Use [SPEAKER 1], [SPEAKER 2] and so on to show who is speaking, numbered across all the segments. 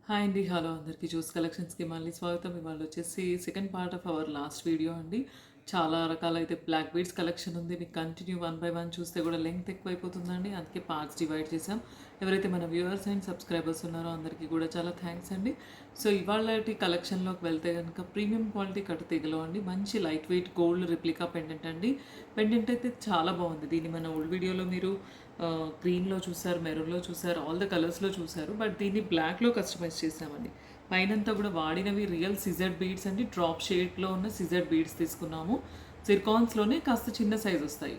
[SPEAKER 1] Hi అండి. Hello అందరికీ. Juice కలెక్షన్స్‌కి మళ్ళీ స్వాగతం. ఇవాళ వచ్చేసి second part of our last video అండి. చాలా రకాలైతే బ్లాక్ బీడ్స్ కలెక్షన్ ఉంది. మీకు కంటిన్యూ వన్ బై వన్ చూస్తే కూడా లెంగ్త్ ఎక్కువైపోతుందండి. అందుకే పార్ట్స్ డివైడ్ చేసాం. ఎవరైతే మన వ్యూవర్స్ అండ్ సబ్స్క్రైబర్స్ ఉన్నారో అందరికీ కూడా చాలా థ్యాంక్స్ అండి. సో ఇవాళటి కలెక్షన్‌లోకి వెళ్తే గనుక ప్రీమియం క్వాలిటీ కట్టుతీగలో అండి మంచి light weight gold replica pendant అండి. పెండెంట్ అయితే చాలా బాగుంది. దీన్ని మన ఓల్డ్ వీడియోలో మీరు గ్రీన్‌లో చూసారు, మెరూన్‌లో చూసారు, ఆల్ ద కలర్స్‌లో చూసారు. బట్ దీన్ని బ్లాక్‌లో కస్టమైజ్ చేసామండి. పైనంతా కూడా వాడినవి రియల్ సిజర్ బీడ్స్ అండి. డ్రాప్ షేడ్‌లో ఉన్న సిజర్ బీడ్స్ తీసుకున్నాము. సిర్కాన్స్‌లోనే కాస్త చిన్న సైజ్ వస్తాయి.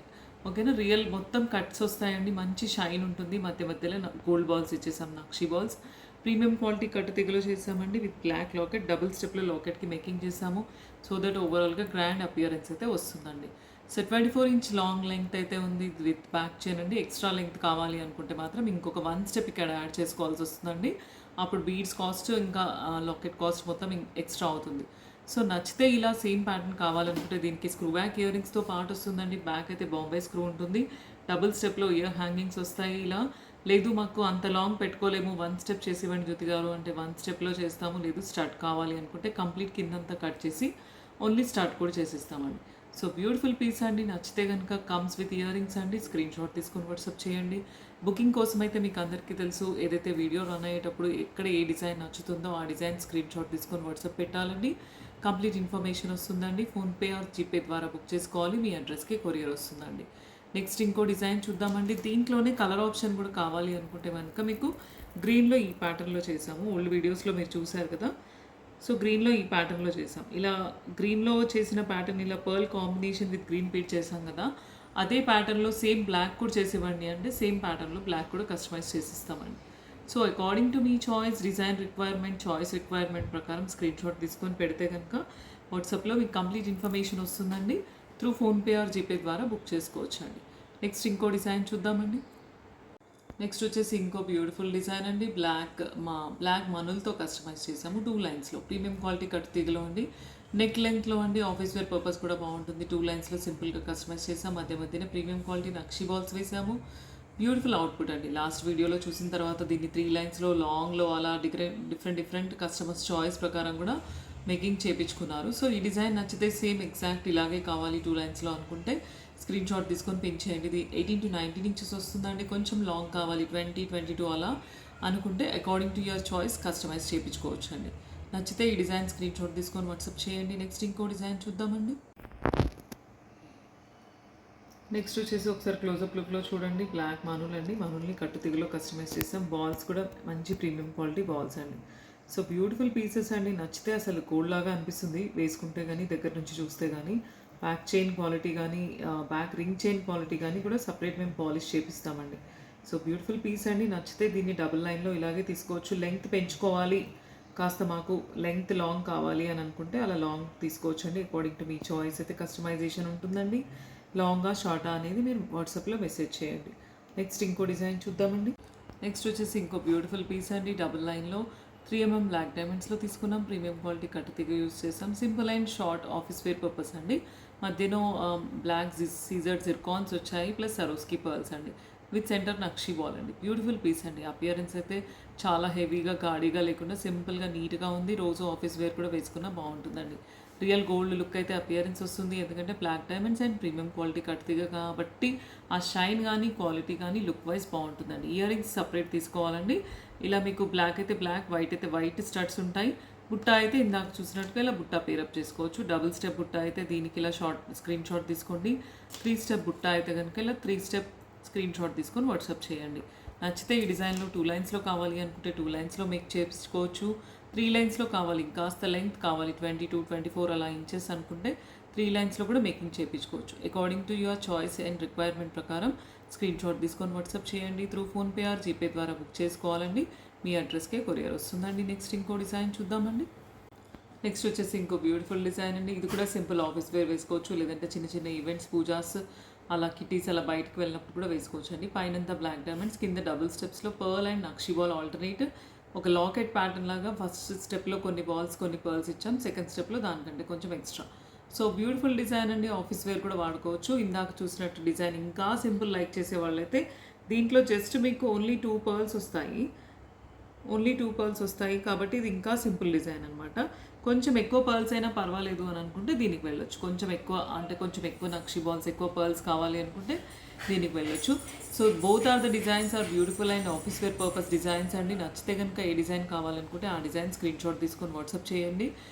[SPEAKER 1] ఓకేనా. రియల్ మొత్తం కట్స్ వస్తాయండి. మంచి షైన్ ఉంటుంది. మధ్య మధ్యలో గోల్డ్ బాల్స్ ఇచ్చేసాం, నక్షి బాల్స్. ప్రీమియం క్వాలిటీ కట్టు తెగలో చేసామండి. విత్ బ్లాక్ లాకెట్, డబుల్ స్టెప్లో లాకెట్కి మేకింగ్ చేసాము. సో దట్ ఓవరాల్గా గ్రాండ్ అపియరెన్స్ అయితే వస్తుందండి. సో 24 ఇంచ్ లాంగ్ లెంగ్త్ అయితే ఉంది విత్ బ్యాక్ చైన్ అండి. ఎక్స్ట్రా లెంగ్త్ కావాలి అనుకుంటే మాత్రం ఇంకొక 1 స్టెప్ ఇక్కడ యాడ్ చేసుకోవాల్సి వస్తుందండి. అప్పుడు బీడ్స్ కాస్ట్ ఇంకా లాకెట్ కాస్ట్ మొత్తం ఎక్స్ట్రా అవుతుంది. సో నచ్చితే ఇలా సేమ్ ప్యాటర్న్ కావాలనుకుంటే దీనికి స్క్రూ బ్యాక్ ఇయర్ రింగ్స్తో పాటు వస్తుందండి. బ్యాక్ అయితే బాంబే స్క్రూ ఉంటుంది. డబుల్ స్టెప్లో ఇయర్ హ్యాంగింగ్స్ వస్తాయి. ఇలా లేదు మాకు అంత లాంగ్ పెట్టుకోలేము, 1 స్టెప్ చేసి ఇవ్వండి జ్యోతి గారు అంటే 1 స్టెప్లో చేస్తాము. లేదు స్టార్ట్ కావాలి అనుకుంటే కంప్లీట్ కిందంతా కట్ చేసి ఓన్లీ స్టార్ట్ కూడా చేసిస్తామండి. సో బ్యూటిఫుల్ పీస్ అండి. నచ్చితే కనుక కమ్స్ విత్ ఇయర్ రింగ్స్ అండి. స్క్రీన్ షాట్ తీసుకొని వాట్సాప్ చేయండి. బుకింగ్ కోసం అయితే మీకు అందరికీ తెలుసు, ఏదైతే వీడియో రన్ అయ్యేటప్పుడు ఎక్కడ ఏ డిజైన్ నచ్చుతుందో ఆ డిజైన్ స్క్రీన్ షాట్ తీసుకొని వాట్సాప్ పెట్టాలండి. కంప్లీట్ ఇన్ఫర్మేషన్ వస్తుందండి. ఫోన్పే ఆర్ జీపే ద్వారా బుక్ చేసుకోవాలి. మీ అడ్రస్కి కొరియర్ వస్తుందండి. నెక్స్ట్ ఇంకో డిజైన్ చూద్దామండి. దీంట్లోనే కలర్ ఆప్షన్ కూడా కావాలి అనుకుంటే కనుక మీకు గ్రీన్లో ఈ ప్యాటర్న్లో చేసాము. ఓల్డ్ వీడియోస్లో మీరు చూసారు కదా. సో గ్రీన్లో ఈ ప్యాటర్న్లో చేసాం. ఇలా గ్రీన్లో చేసిన ప్యాటర్న్ ఇలా పర్ల్ కాంబినేషన్ విత్ గ్రీన్ పీట్ చేసాం కదా. అదే ప్యాటర్న్లో సేమ్ బ్లాక్ కూడా చేసివ్వండి అంటే సేమ్ ప్యాటర్న్లో బ్లాక్ కూడా కస్టమైజ్ చేసిస్తామండి. సో అకార్డింగ్ టు మీ choice, design requirement, choice requirement ప్రకారం స్క్రీన్ షాట్ తీసుకొని పెడితే కనుక వాట్సాప్లో మీకు కంప్లీట్ ఇన్ఫర్మేషన్ వస్తుందండి. త్రూ ఫోన్పే ఆర్ జీపే ద్వారా బుక్ చేసుకోవచ్చు అండి. నెక్స్ట్ ఇంకో డిజైన్ చూద్దామండి. నెక్స్ట్ వచ్చేసి ఇంకో బ్యూటిఫుల్ డిజైన్ అండి. బ్లాక్ మనులతో కస్టమైజ్ చేసాము. 2 లైన్స్లో ప్రీమియం క్వాలిటీ కట్టు తీగలో అండి. నెక్ లెంగ్త్లో అండి. ఆఫీస్ వేర్ పర్పస్ కూడా బాగుంటుంది. 2 లైన్స్లో సింపుల్గా కస్టమైజ్ చేసాం. మధ్య మధ్యన ప్రీమియం క్వాలిటీ నక్షి బాల్స్ వేసాము. బ్యూటిఫుల్ అవుట్పుట్ అండి. లాస్ట్ వీడియోలో చూసిన తర్వాత దీన్ని 3 లైన్స్లో, లాంగ్లో అలా డిఫరెంట్ కస్టమర్స్ చాయిస్ ప్రకారం కూడా మేకింగ్ చేయించుకున్నారు. సో ఈ డిజైన్ నచ్చితే సేమ్ ఎగ్జాక్ట్ ఇలాగే కావాలి 2 లైన్స్లో అనుకుంటే స్క్రీన్ షాట్ తీసుకొని పిన్ చేయండి. ఇది 18 to 19 ఇంచెస్ వస్తుందండి. కొంచెం లాంగ్ కావాలి 20, 22 అలా అనుకుంటే according to your choice customize చేయించుకోవచ్చు అండి. నచ్చితే ఈ డిజైన్ స్క్రీన్ షాట్ తీసుకొని వాట్సాప్ చేయండి. నెక్స్ట్ ఇంకో డిజైన్ చూద్దామండి. నెక్స్ట్ వచ్చేసి ఒకసారి క్లోజప్ లుక్లో చూడండి. బ్లాక్ మనులు అండి. మనుల్ని కట్టు తిగులో కస్టమైజ్ చేస్తాం. బాల్స్ కూడా మంచి ప్రీమియం క్వాలిటీ బాల్స్ అండి. సో బ్యూటిఫుల్ పీసెస్ అండి. నచ్చితే అసలు గోల్డ్ లాగా అనిపిస్తుంది వేసుకుంటే కానీ, దగ్గర నుంచి చూస్తే కానీ. బ్యాక్ చైన్ క్వాలిటీ కానీ, బ్యాక్ రింగ్ చైన్ క్వాలిటీ కానీ కూడా సపరేట్ మేము పాలిష్ చేపిస్తామండి. సో బ్యూటిఫుల్ పీస్ అండి. నచ్చితే దీన్ని డబుల్ లైన్లో ఇలాగే తీసుకోవచ్చు. లెంగ్త్ పెంచుకోవాలి, కాస్త మాకు లెంగ్త్ లాంగ్ కావాలి అని అనుకుంటే అలా లాంగ్ తీసుకోవచ్చు అండి. అకార్డింగ్ టు మీ చాయిస్ అయితే కస్టమైజేషన్ ఉంటుందండి. లాంగా షార్టా అనేది మీరు వాట్సాప్లో మెసేజ్ చేయండి. నెక్స్ట్ ఇంకో డిజైన్ చూద్దామండి. నెక్స్ట్ వచ్చేసి ఇంకో బ్యూటిఫుల్ పీస్ అండి. డబుల్ లైన్లో 3mm బ్లాక్ డైమండ్స్లో తీసుకున్నాం. ప్రీమియం క్వాలిటీ కట్టు తీగ యూస్ చేస్తాం. Simple and short office wear purpose అండి. మధ్యలో బ్లాక్ సీజర్డ్ జిర్కాన్స్ వచ్చాయి, ప్లస్ సరోస్కి పర్ల్స్ అండి. విత్ సెంటర్ నక్షి బాల్ అండి. బ్యూటిఫుల్ పీస్ అండి. అపియరెన్స్ అయితే చాలా హెవీగా గాడీగా లేకుండా సింపుల్గా నీట్గా ఉంది. రోజు ఆఫీస్ వేర్ కూడా వేసుకున్నా బాగుంటుందండి. రియల్ గోల్డ్ లుక్ అయితే అపియరెన్స్ వస్తుంది. ఎందుకంటే black diamonds and premium quality కట్టిగా కాబట్టి ఆ షైన్ కానీ క్వాలిటీ కానీ లుక్ వైజ్ బాగుంటుందండి. ఇయర్ రింగ్స్ సపరేట్ తీసుకోవాలండి. ఇలా మీకు బ్లాక్ అయితే బ్లాక్, వైట్ అయితే వైట్ స్టడ్స్ ఉంటాయి. బుట్ట అయితే ఇందాక చూసినట్టుగా ఇలా బుట్ట పేరప్ చేసుకోవచ్చు. డబుల్ స్టెప్ బుట్ట అయితే దీనికి ఇలా స్క్రీన్ షాట్ తీసుకోండి. 3 స్టెప్ బుట్ట అయితే కనుక ఇలా 3 స్టెప్ స్క్రీన్ షాట్ తీసుకొని వాట్సాప్ చేయండి. నచ్చితే ఈ డిజైన్లో 2 లైన్స్లో కావాలి అనుకుంటే 2 లైన్స్లో మేక్ చేయించుకోవచ్చు. 3 లైన్స్లో కావాలి, కాస్త లెంగ్త్ కావాలి 22, 24 అలా ఇంచెస్ అనుకుంటే 3 లైన్స్లో కూడా మేకింగ్ చేయించుకోవచ్చు. According to your choice and requirement ప్రకారం స్క్రీన్ షాట్ తీసుకొని వాట్సాప్ చేయండి. త్రూ ఫోన్పే ఆర్ జీపే ద్వారా బుక్ చేసుకోవాలండి. మీ అడ్రస్కే కొరియర్ వస్తుందండి. నెక్స్ట్ ఇంకో డిజైన్ చూద్దామండి. నెక్స్ట్ వచ్చేసి ఇంకో బ్యూటిఫుల్ డిజైన్ అండి. ఇది కూడా సింపుల్ ఆఫీస్ వేర్ వేసుకోవచ్చు, లేదంటే చిన్న చిన్న ఈవెంట్స్, పూజాస్, అలా కిటీస్ అలా బయటకు వెళ్ళినప్పుడు కూడా వేసుకోవచ్చు అండి. పైనంతా బ్లాక్ డైమండ్స్, కింద డబుల్ స్టెప్స్లో పర్ల్ అండ్ నక్షి బాల్ ఆల్టర్నేట్. ఒక లాకెట్ ప్యాటర్న్ లాగా ఫస్ట్ స్టెప్లో కొన్ని బాల్స్, కొన్ని పర్ల్స్ ఇచ్చాం. సెకండ్ స్టెప్లో దానికంటే కొంచెం ఎక్స్ట్రా. సో బ్యూటిఫుల్ డిజైన్ అండి. ఆఫీస్ వేర్ కూడా వాడుకోవచ్చు. ఇందాక చూసినట్టు డిజైన్ ఇంకా సింపుల్ లైక్ చేసే వాళ్ళైతే దీంట్లో జస్ట్ మీకు ఓన్లీ 2 పర్ల్స్ వస్తాయి. ఓన్లీ 2 పర్ల్స్ వస్తాయి కాబట్టి ఇది ఇంకా సింపుల్ డిజైన్ అనమాట. కొంచెం ఎక్కువ పర్ల్స్ అయినా పర్వాలేదు అని అనుకుంటే దీనికి వెళ్ళొచ్చు. కొంచెం ఎక్కువ నక్షి బాల్స్, ఎక్కువ పర్ల్స్ కావాలి అనుకుంటే దీనికి వెళ్ళొచ్చు. So both are the designs are beautiful and office wear purpose designs అండి. నచ్చితే కనుక ఏ డిజైన్ కావాలనుకుంటే ఆ డిజైన్ స్క్రీన్ షాట్ తీసుకొని వాట్సాప్ చేయండి.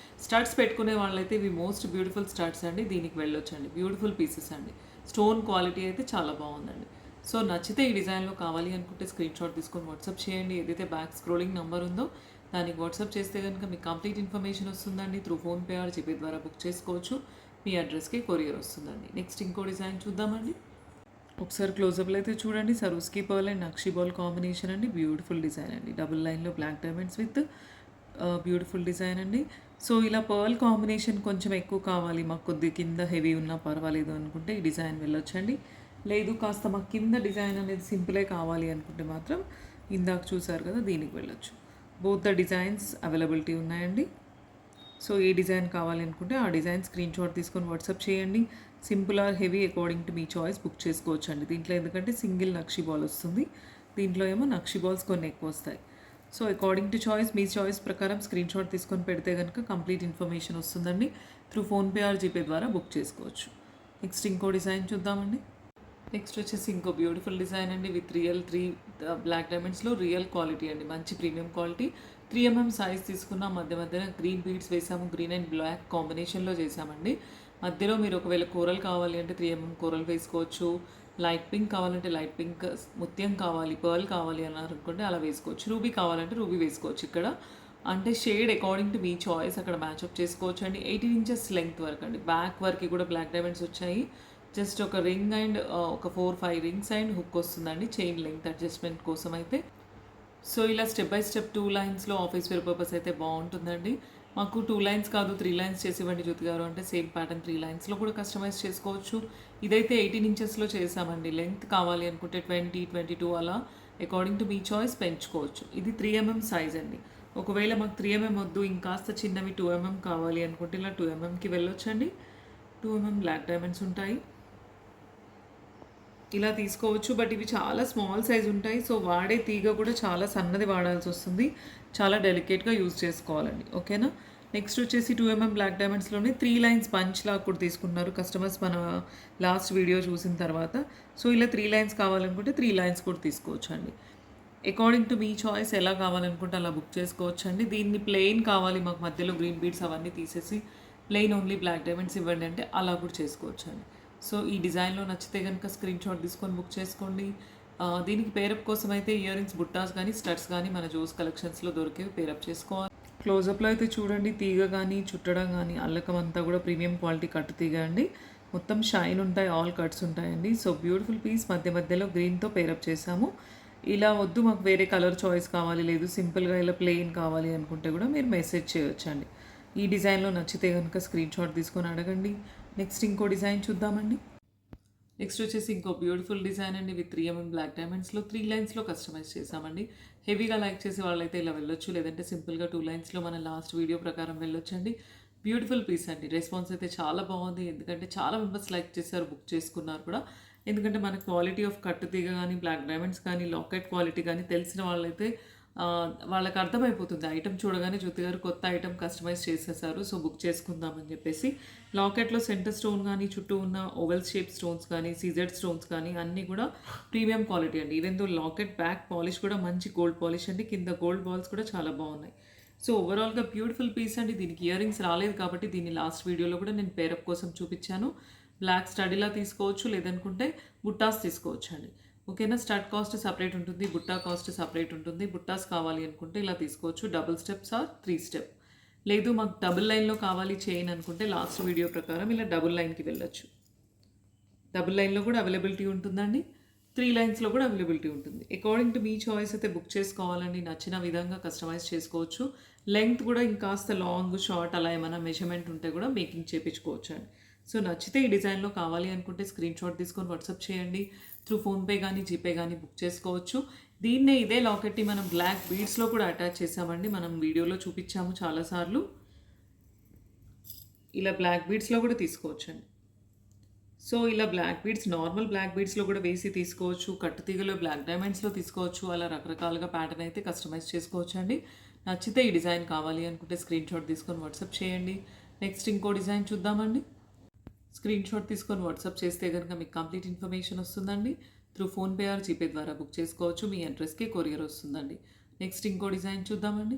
[SPEAKER 1] స్టడ్స్ పెట్టుకునే వాళ్ళైతే ఇవి మోస్ట్ బ్యూటిఫుల్ స్టడ్స్ అండి. దీనికి వెళ్ళొచ్చు అండి. బ్యూటిఫుల్ పీసెస్ అండి. స్టోన్ క్వాలిటీ అయితే చాలా బాగుందండి. సో నచ్చితే ఈ డిజైన్లో కావాలి అనుకుంటే స్క్రీన్ షాట్ తీసుకొని వాట్సాప్ చేయండి. ఏదైతే బ్యాక్ స్క్రోలింగ్ నెంబర్ ఉందో దానికి వాట్సాప్ చేస్తే కనుక మీకు కంప్లీట్ ఇన్ఫర్మేషన్ వస్తుందండి. త్రూ ఫోన్పే ఆర్ జీపే ద్వారా బుక్ చేసుకోవచ్చు. మీ అడ్రస్కి కొరియర్ వస్తుందండి. నెక్స్ట్ ఇంకో డిజైన్ చూద్దామండి. ఒకసారి క్లోజప్లో అయితే చూడండి. సరూస్కి పర్ల్ అండ్ నక్షి బాల్ కాంబినేషన్ అండి. బ్యూటిఫుల్ డిజైన్ అండి. డబుల్ లైన్లో black diamonds with beautiful design అండి. సో ఇలా పర్ల్ కాంబినేషన్ కొంచెం ఎక్కువ కావాలి, మాకు కొద్ది కింద హెవీ ఉన్నా పర్వాలేదు అనుకుంటే ఈ డిజైన్ వెళ్ళొచ్చండి. లేదు కాస్త మాకు కింద డిజైన్ అనేది సింపులే కావాలి అనుకుంటే మాత్రం ఇందాక చూసారు కదా దీనికి వెళ్ళొచ్చు. బోత్ ద డిజైన్స్ అవైలబిలిటీ ఉన్నాయండి. సో ఏ డిజైన్ కావాలి అనుకుంటే ఆ డిజైన్ స్క్రీన్ షాట్ తీసుకొని వాట్సాప్ చేయండి. Simple are heavy according to మీ చాయిస్ బుక్ చేసుకోవచ్చు అండి. దీంట్లో ఎందుకంటే సింగిల్ నక్షి బాల్ వస్తుంది, దీంట్లో ఏమో నక్షి బాల్స్ కొన్ని ఎక్కువ వస్తాయి. సో అకార్డింగ్ టు చాయిస్, మీ చాయిస్ ప్రకారం స్క్రీన్ షాట్ తీసుకొని పెడితే కనుక కంప్లీట్ ఇన్ఫర్మేషన్ వస్తుందండి. త్రూ ఫోన్పే ఆర్ జీపే ద్వారా బుక్ చేసుకోవచ్చు. నెక్స్ట్ ఇంకో డిజైన్ చూద్దామండి. నెక్స్ట్ వచ్చేసి ఇంకో బ్యూటిఫుల్ డిజైన్ అండి. విత్ రియల్ 3 బ్లాక్ డైమండ్స్లో రియల్ క్వాలిటీ అండి. మంచి ప్రీమియం క్వాలిటీ. 3 mm సైజ్ తీసుకున్న మధ్యన గ్రీన్ బీడ్స్ వేసాము. గ్రీన్ అండ్ బ్లాక్ కాంబినేషన్లో చేసామండి. మధ్యలో మీరు ఒకవేళ కూరలు కావాలి అంటే 3 mm కూరలు వేసుకోవచ్చు. లైట్ పింక్ కావాలంటే లైట్ పింక్, ముత్యం కావాలి, పర్ల్ కావాలి అని అనుకుంటే అలా వేసుకోవచ్చు. రూబీ కావాలంటే రూబీ వేసుకోవచ్చు. ఇక్కడ అంటే షేడ్ అకార్డింగ్ టు మీ చాయిస్ అక్కడ మ్యాచ్అప్ చేసుకోవచ్చు అండి. 18 inches లెంగ్త్ వరకు అండి. బ్యాక్ వరకు కూడా బ్లాక్ డైమండ్స్ వచ్చాయి. జస్ట్ ఒక రింగ్ అండ్ ఒక 4-5 రింగ్స్ అండ్ హుక్ వస్తుందండి చైన్ లెంగ్త్ అడ్జస్ట్మెంట్ కోసం అయితే. సో ఇలా స్టెప్ బై స్టెప్ 2 లైన్స్లో ఆఫీస్ వేర్ పర్పస్ అయితే బాగుంటుందండి. మాకు 2 lines కాదు 3 lines చేసి ఇవ్వండి జ్యోతి గారు అంటే సేమ్ ప్యాటర్న్ 3 linesలో కూడా కస్టమైజ్ చేసుకోవచ్చు. ఇదైతే 18 inchesలో చేసామండి. లెంగ్త్ కావాలి అనుకుంటే 20, 22 అలా అకార్డింగ్ టు మీ చాయిస్ పెంచుకోవచ్చు. ఇది 3 mm సైజ్ అండి. ఒకవేళ మాకు 3 mm వద్దు ఇంకాస్త చిన్నవి 2 mm కావాలి అనుకుంటే ఇలా 2 mmకి వెళ్ళొచ్చండి. 2 mm బ్లాక్ డైమండ్స్ ఉంటాయి, ఇలా తీసుకోవచ్చు. బట్ ఇవి చాలా స్మాల్ సైజ్ ఉంటాయి. సో వాడే తీగ కూడా చాలా సన్నది వాడాల్సి వస్తుంది. చాలా డెలికేట్గా యూజ్ చేసుకోవాలండి. ఓకేనా. నెక్స్ట్ వచ్చేసి 2 mm బ్లాక్ డైమండ్స్లోనే 3 lines పంచ్ లాగా కూడా తీసుకున్నారు కస్టమర్స్ మన లాస్ట్ వీడియో చూసిన తర్వాత. సో ఇలా 3 lines కావాలనుకుంటే 3 lines కూడా తీసుకోవచ్చు అండి. అకార్డింగ్ టు మీ చాయిస్ ఎలా కావాలనుకుంటే అలా బుక్ చేసుకోవచ్చు అండి. దీన్ని ప్లెయిన్ కావాలి మాకు మధ్యలో గ్రీన్ బీడ్స్ అవన్నీ తీసేసి ప్లెయిన్ ఓన్లీ బ్లాక్ డైమండ్స్ ఇవ్వండి అంటే అలా కూడా చేసుకోవచ్చు అండి. సో ఈ డిజైన్లో నచ్చితే కనుక స్క్రీన్ షాట్ తీసుకొని బుక్ చేసుకోండి. దీనికి పేరప్ కోసం అయితే ఇయర్ రింగ్స్, బుట్టాస్ కానీ స్టడ్స్ కానీ మన జోస్ కలెక్షన్స్లో దొరికేవి పేరప్ చేసుకోవాలి. క్లోజప్లో అయితే చూడండి తీగ కానీ చుట్టడం కానీ అల్లకం అంతా కూడా ప్రీమియం క్వాలిటీ కట్టు తీగ అండి. మొత్తం షైన్ ఉంటాయి, ఆల్ కట్స్ ఉంటాయండి. సో బ్యూటిఫుల్ పీస్ మధ్యలో గ్రీన్తో పేరప్ చేసాము. ఇలా వద్దు మాకు వేరే కలర్ చాయిస్ కావాలి, లేదు సింపుల్గా ఇలా ప్లెయిన్ కావాలి అనుకుంటే కూడా మీరు మెసేజ్ చేయొచ్చండి. ఈ డిజైన్లో నచ్చితే కనుక స్క్రీన్ షాట్ తీసుకొని అడగండి. నెక్స్ట్ ఇంకో డిజైన్ చూద్దామండి. నెక్స్ట్ వచ్చేసి ఇంకో బ్యూటిఫుల్ డిజైన్ అండి. విత్ 3 mm బ్లాక్ డైమండ్స్లో 3 linesలో కస్టమైజ్ చేసామండి. హెవీగా లైక్ చేసే వాళ్ళైతే ఇలా వెళ్ళొచ్చు, లేదంటే సింపుల్గా 2 linesలో మన లాస్ట్ వీడియో ప్రకారం వెళ్ళొచ్చండి. బ్యూటిఫుల్ పీస్ అండి. రెస్పాన్స్ అయితే చాలా బాగుంది, ఎందుకంటే చాలా మెంబర్స్ లైక్ చేశారు, బుక్ చేసుకున్నారు కూడా. ఎందుకంటే మన క్వాలిటీ ఆఫ్ కట్టు తీగ కానీ బ్లాక్ డైమండ్స్ కానీ లాకెట్ క్వాలిటీ కానీ తెలిసిన వాళ్ళైతే వాళ్ళకి అర్థమైపోతుంది. ఐటమ్ చూడగానే జ్యోతి గారు కొత్త ఐటమ్ కస్టమైజ్ చేసేసారు, సో బుక్ చేసుకుందామని చెప్పేసి. లాకెట్లో సెంటర్ స్టోన్ కానీ చుట్టూ ఉన్న ఓవెల్ షేప్ స్టోన్స్ కానీ సీజెడ్ స్టోన్స్ కానీ అన్నీ కూడా ప్రీమియం క్వాలిటీ అండి. Even though locket back polish కూడా మంచి గోల్డ్ పాలిష్ అండి. కింద గోల్డ్ బాల్స్ కూడా చాలా బాగున్నాయి. సో ఓవరాల్గా బ్యూటిఫుల్ పీస్ అండి. దీనికి ఇయర్ రింగ్స్ రాలేదు కాబట్టి దీన్ని లాస్ట్ వీడియోలో కూడా నేను పేరప్ కోసం చూపించాను. బ్లాక్ స్టడీలా తీసుకోవచ్చు, లేదనుకుంటే బుట్టాస్ తీసుకోవచ్చు అండి. ఓకేనా. స్టడ్ కాస్ట్ సపరేట్ ఉంటుంది, బుట్టా కాస్ట్ సపరేట్ ఉంటుంది. బుట్టాస్ కావాలి అనుకుంటే ఇలా తీసుకోవచ్చు. Double steps or 3 step. లేదు మాకు డబుల్ లైన్లో కావాలి చైన్ అనుకుంటే లాస్ట్ వీడియో ప్రకారం ఇలా డబుల్ లైన్కి వెళ్ళొచ్చు. డబుల్ లైన్లో కూడా అవైలబిలిటీ ఉంటుందండి, 3 linesలో కూడా అవైలబిలిటీ ఉంటుంది. అకార్డింగ్ టు మీ చాయిస్ అయితే బుక్ చేసుకోవాలండి. నచ్చిన విధంగా కస్టమైజ్ చేసుకోవచ్చు. లెంగ్త్ కూడా ఇంకాస్త లాంగ్ షార్ట్ అలా ఏమైనా మెజర్మెంట్ ఉంటే కూడా మేకింగ్ చేయించుకోవచ్చు అండి. సో నచ్చితే ఈ డిజైన్లో కావాలి అనుకుంటే స్క్రీన్ షాట్ తీసుకొని వాట్సాప్ చేయండి. త్రూ ఫోన్పే కానీ జీపే కానీ బుక్ చేసుకోవచ్చు. దీన్నే ఇదే లాకెట్ని మనం బ్లాక్ బీడ్స్లో కూడా అటాచ్ చేసామండి. మనం వీడియోలో చూపించాము చాలాసార్లు. ఇలా బ్లాక్ బీడ్స్లో కూడా తీసుకోవచ్చు అండి. సో ఇలా బ్లాక్ బీడ్స్ నార్మల్ బ్లాక్ బీడ్స్‌లో కూడా వేసి తీసుకోవచ్చు. కట్టుతీగలో బ్లాక్ డైమండ్స్‌లో తీసుకోవచ్చు. అలా రకరకాలుగా ప్యాటర్న్ అయితే కస్టమైజ్ చేసుకోవచ్చండి. నచ్చితే ఈ డిజైన్ కావాలి అనుకుంటే స్క్రీన్‌షాట్ తీసుకొని వాట్సాప్ చేయండి. నెక్స్ట్ ఇంకో డిజైన్ చూద్దామండి. స్క్రీన్‌షాట్ తీసుకొని వాట్సాప్ చేస్తే గనుక మీకు కంప్లీట్ ఇన్ఫర్మేషన్ వస్తుందండి. త్రూ ఫోన్‌పే ఆర్ జీపే ద్వారా బుక్ చేసుకోవచ్చు. మీ అడ్రస్‌కి కొరియర్ వస్తుందండి. నెక్స్ట్ ఇంకో డిజైన్ చూద్దామండి.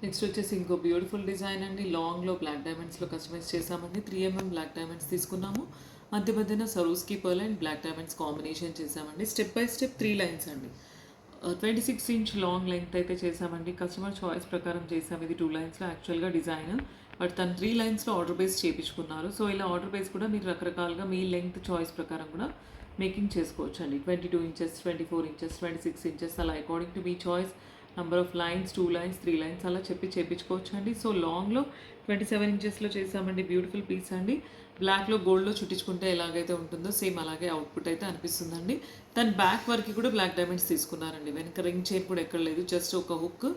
[SPEAKER 1] నెక్స్ట్ వచ్చేసి ఇంకో బ్యూటిఫుల్ డిజైన్ అండి. లాంగ్‌లో బ్లాక్ డైమండ్స్‌లో కస్టమైజ్ చేసామండి. 3mm బ్లాక్ డైమండ్స్ తీసుకున్నాము. మధ్య మధ్యన Swarovski pearl and black diamonds combination చేసామండి. స్టెప్ బై స్టెప్ 3 లైన్స్ అండి. 26 ఇంచ్ లాంగ్ లెంగ్త్ అయితే చేసామండి. కస్టమర్ చాయిస్ ప్రకారం చేసాం. ఇది 2 లైన్స్‌లో యాక్చువల్‌గా డిజైన్. బట్ తను 3 లైన్స్‌లో ఆర్డర్ బేస్ చేపించుకున్నారు. సో ఇలా ఆర్డర్ బేస్ కూడా మీరు రకరకాలుగా మీ లెంగ్త్ చాయిస్ ప్రకారం కూడా మేకింగ్ చేసుకోవచ్చండి. 22 ఇంచెస్, 24 ఇంచెస్, 26 ఇంచెస్ అలా అకార్డింగ్ టు మీ choice number of lines, 2 lines, 3 lines అలా చేపించుకోవచ్చండి. సో లాంగ్‌లో 27 ఇంచెస్‌లో చేసామండి. బ్యూటిఫుల్ పీస్ అండి. బ్లాక్‌లో గోల్డ్‌లో చుట్టించుకుంటే ఎలాగైతే ఉంటుందో సేమ్ అలాగే అవుట్‌పుట్ అయితే అనిపిస్తుందండి. దాని బ్యాక్ వరకి కూడా బ్లాక్ డైమండ్స్ తీసుకున్నారండి. వెనక రింగ్ చైన్ కూడా ఎక్కడ లేదు. జస్ట్ ఒక హుక్,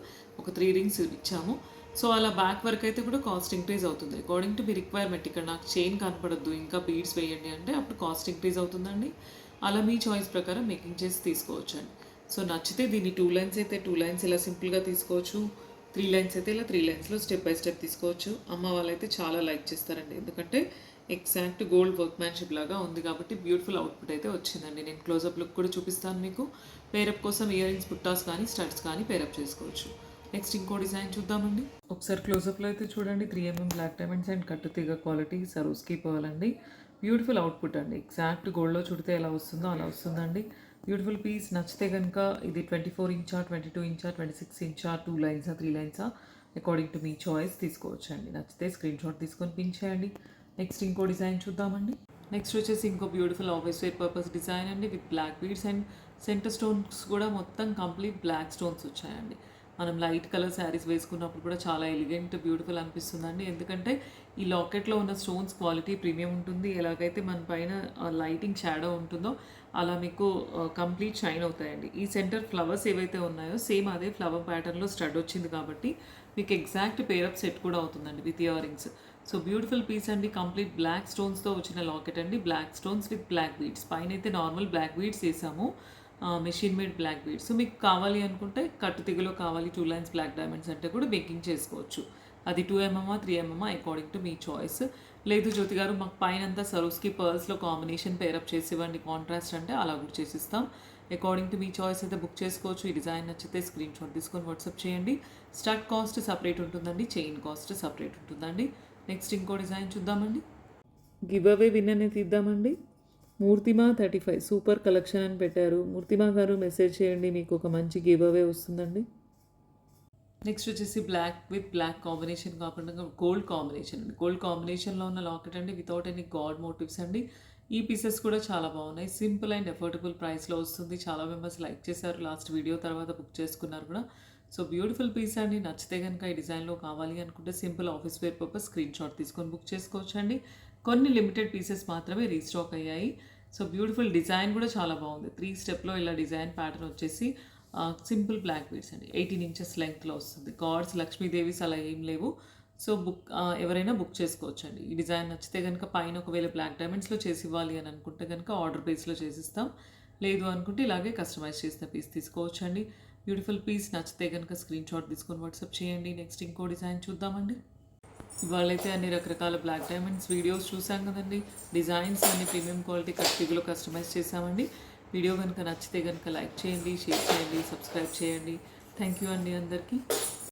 [SPEAKER 1] ఒక 3 రింగ్స్ ఇచ్చాము. సో అలా బ్యాక్ వర్క్ అయితే కూడా కాస్ట్ ఇంక్రీజ్ అవుతుంది. According to me requirement. ఇక్కడ నాకు చైన్ కనపడొద్దు, ఇంకా బీడ్స్ వేయండి అంటే అప్పుడు కాస్ట్ ఇంక్రీజ్ అవుతుందండి. అలా మీ చాయిస్ ప్రకారం మేకింగ్ చేసి తీసుకోవచ్చండి. సో నచ్చితే దీన్ని 2 లైన్స్ అయితే 2 లైన్స్ ఇలా సింపుల్గా తీసుకోవచ్చు. 3 లైన్స్ అయితే ఇలా 3 లైన్స్లో స్టెప్ బై స్టెప్ తీసుకోవచ్చు. అమ్మ వాళ్ళైతే చాలా లైక్ చేస్తారండి. ఎందుకంటే ఎగ్జాక్ట్ గోల్డ్ వర్క్మ్యాన్షిప్ లాగా ఉంది కాబట్టి బ్యూటిఫుల్ అవుట్పుట్ అయితే వచ్చిందండి. నేను క్లోజప్ లుక్ కూడా చూపిస్తాను మీకు. పేరప్ కోసం ఇయర్ రింగ్స్, బుట్టాస్ కానీ స్టడ్స్ కానీ పేరప్ చేసుకోవచ్చు. నెక్స్ట్ ఇంకో డిజైన్ చూద్దామండి. ఒకసారి క్లోజప్లో అయితే చూడండి. 3mm బ్లాక్ డైమండ్స్ అండ్ కట్టుతీగ క్వాలిటీ సరోస్కి పర్ల్ అండి. బ్యూటిఫుల్ అవుట్పుట్ అండి. ఎగ్జాక్ట్ గోల్డ్లో చుడితే ఎలా వస్తుందో అలా వస్తుందండి. Beautiful piece. నచ్చితే కనుక ఇది 24 ఇంచా, 22 ఇంచా, 26 ఇంచా, 2 లైన్సా, 3 లైన్సా అకార్డింగ్ టు మీ చాయిస్ తీసుకోవచ్చండి. నచ్చితే స్క్రీన్షాట్ తీసుకొని పిన్ చేయండి. నెక్స్ట్ ఇంకో డిజైన్ చూద్దామండి. నెక్స్ట్ వచ్చేసి ఇంకో beautiful office wear purpose design అండి with black beads and centre stones కూడా మొత్తం కంప్లీట్ బ్లాక్ స్టోన్స్ వచ్చాయండి. మనం లైట్ కలర్ శారీస్ వేసుకున్నప్పుడు కూడా చాలా ఎలిగెంట్, బ్యూటిఫుల్ అనిపిస్తుందండి. ఎందుకంటే ఈ లాకెట్లో ఉన్న స్టోన్స్ క్వాలిటీ ప్రీమియం ఉంటుంది. ఎలాగైతే మన పైన లైటింగ్ షాడో ఉంటుందో అలా మీకు కంప్లీట్ షైన్ అవుతాయండి. ఈ సెంటర్ ఫ్లవర్స్ ఏవైతే ఉన్నాయో సేమ్ అదే ఫ్లవర్ ప్యాటర్న్లో స్టడ్ వచ్చింది కాబట్టి మీకు ఎగ్జాక్ట్ పేరప్ సెట్ కూడా అవుతుందండి with earrings. So beautiful piece అండి. కంప్లీట్ బ్లాక్ స్టోన్స్తో వచ్చిన లాకెట్ అండి. Black stones with black beads. పైన అయితే నార్మల్ బ్లాక్ బీడ్స్ వేసాము, machine made black beads. So మీకు కావాలి అనుకుంటే కట్టుతీగలో కావాలి 2 లైన్స్ బ్లాక్ డైమండ్స్ అంటే కూడా మేకింగ్ చేసుకోవచ్చు. అది 2mm 3mm అకార్డింగ్ టు మీ చాయిస్. లేదు జ్యోతి గారు మాకు పైన అంతా సరోస్కి పర్ల్స్లో కాంబినేషన్ పేరప్ చేసి ఇవ్వండి కాంట్రాస్ట్ అంటే అలా కూడా చేసిస్తాం. అకార్డింగ్ టు మీ చాయిస్ అయితే బుక్ చేసుకోవచ్చు. ఈ డిజైన్ నచ్చితే స్క్రీన్షాట్ తీసుకొని వాట్సాప్ చేయండి. స్టడ్ కాస్ట్ సపరేట్ ఉంటుందండి, చైన్ కాస్ట్ సపరేట్ ఉంటుందండి. నెక్స్ట్ ఇంకో డిజైన్ చూద్దామండి. గివ్ అవే విన్నర్ని తీద్దామండి. మూర్తిమా 35 సూపర్ కలెక్షన్ అని పెట్టారు. మూర్తిమా గారు మెసేజ్ చేయండి, మీకు ఒక మంచి గివ్ అవే వస్తుందండి. నెక్స్ట్ వచ్చేసి బ్లాక్ విత్ బ్లాక్ కాంబినేషన్ కాకుండా గోల్డ్ కాంబినేషన్ అండి. గోల్డ్ కాంబినేషన్లో ఉన్న లాకెట్ అండి వితౌట్ ఎనీ గాడ్ మోటివ్స్ అండి. ఈ పీసెస్ కూడా చాలా బాగున్నాయి. సింపుల్ అండ్ అఫోర్డబుల్ ప్రైస్లో వస్తుంది. చాలా మెంబర్స్ లైక్ చేశారు. లాస్ట్ వీడియో తర్వాత బుక్ చేసుకున్నారు కూడా. సో బ్యూటిఫుల్ పీస్ అండి. నచ్చితే కనుక ఈ డిజైన్లో కావాలి అనుకుంటే simple office wear purpose screenshot తీసుకొని బుక్ చేసుకోవచ్చు అండి. కొన్ని లిమిటెడ్ పీసెస్ మాత్రమే రీస్టాక్ అయ్యాయి. సో బ్యూటిఫుల్ డిజైన్ కూడా చాలా బాగుంది. 3 స్టెప్లో ఇలా డిజైన్ ప్యాటర్న్ వచ్చేసి సింపుల్ బ్లాక్ బీడ్స్ అండి. 18 ఇంచెస్ లెంగ్త్లో వస్తుంది. గాడ్స్, లక్ష్మీదేవిస్ అలా ఏం లేవు. సో ఎవరైనా బుక్ చేసుకోవచ్చు అండి. ఈ డిజైన్ నచ్చితే కనుక పైన ఒకవేళ బ్లాక్ డైమండ్స్లో చేసి ఇవ్వాలి అని అనుకుంటే కనుక ఆర్డర్ బేస్లో చేసిస్తాం. లేదు అనుకుంటే ఇలాగే కస్టమైజ్ చేసిన పీస్ తీసుకోవచ్చు అండి. Beautiful piece. నచ్చితే కనుక స్క్రీన్షాట్ తీసుకొని వాట్సాప్ చేయండి. నెక్స్ట్ ఇంకో డిజైన్ చూద్దామండి. ఇవాళైతే అన్ని రకరకాల బ్లాక్ డైమండ్స్ వీడియోస్ చూసాం కదండి. డిజైన్స్ అన్ని ప్రీమియం క్వాలిటీ కట్టిగులో కస్టమైజ్ చేసామండి. వీడియో కనుక నచ్చితే కనుక లైక్ చేయండి, షేర్ చేయండి, సబ్స్క్రైబ్ చేయండి. థ్యాంక్ యూ అండి అందరికీ.